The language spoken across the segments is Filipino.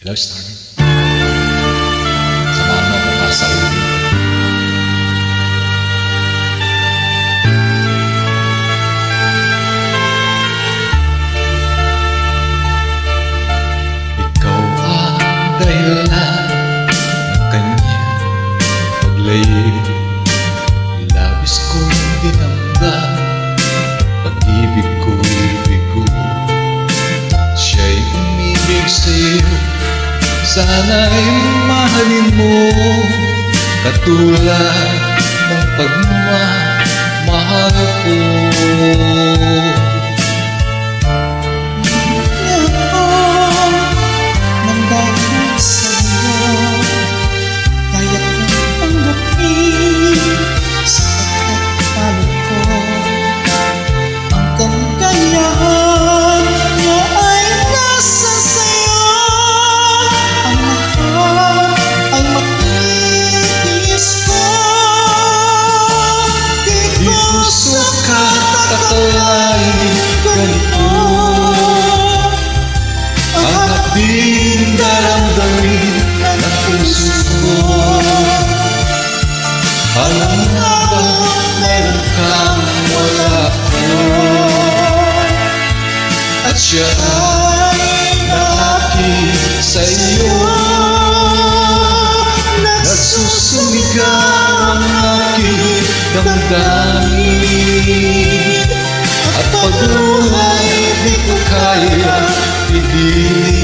Hello, Stormy. Samahan mo ako para sa ulit. Ikaw ang dahilan ng kanyang paglayig. Labis kong dinamdam, pag-ibig ko'y bigo. Siya'y umibig sa'yo, sana'y mahalin mo, katulad ng pagmamahal ko. Nang dahil sa'yo, kaya kong tanggapin sapagkat palad ko. Ang kanggayahan niya ay nasa sa'yo. Ang mahal ay matitis ko. Di ko sukat akalain ganito ang hapding daramdamin ng puso ko. Alam nga ba mayroon kang wala ko, at siya ay nakakit sa iyo. Nagsusumigaw ang aking damdamin, at pagluhay di ko kaya pigilin.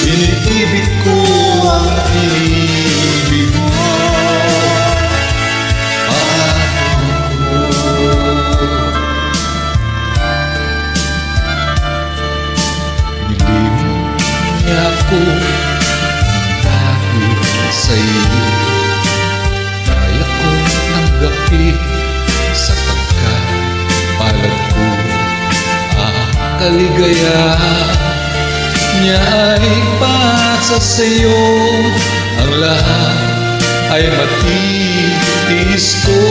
Iniibig ko ang inibig mo. Nilim niya ako dahil sa'yo, kaya kong tanggapin sapagkat palad ko. Kaligayahan niya ay pasa sa'yo, ang lahat ay matitis ko.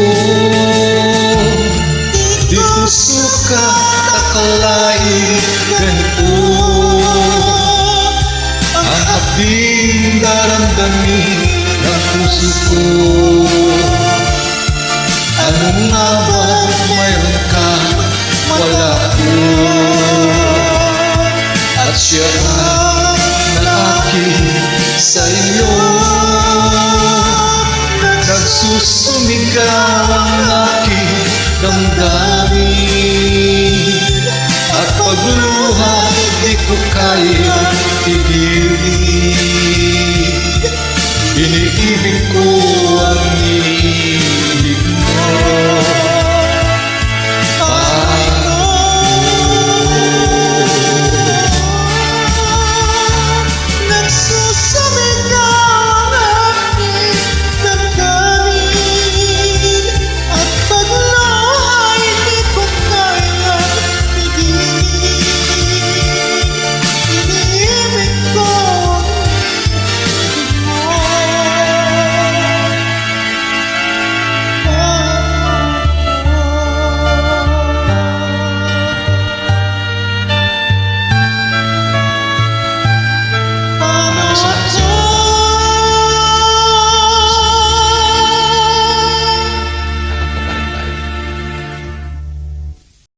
Di ko sukat akalain ganito ang hapding daramdamin ng puso ko. Ano nga ba mayroon ka wala ko, at siya ay nakakit sa iyo. Nagsusumigaw ang aking damdamin, at pagluhay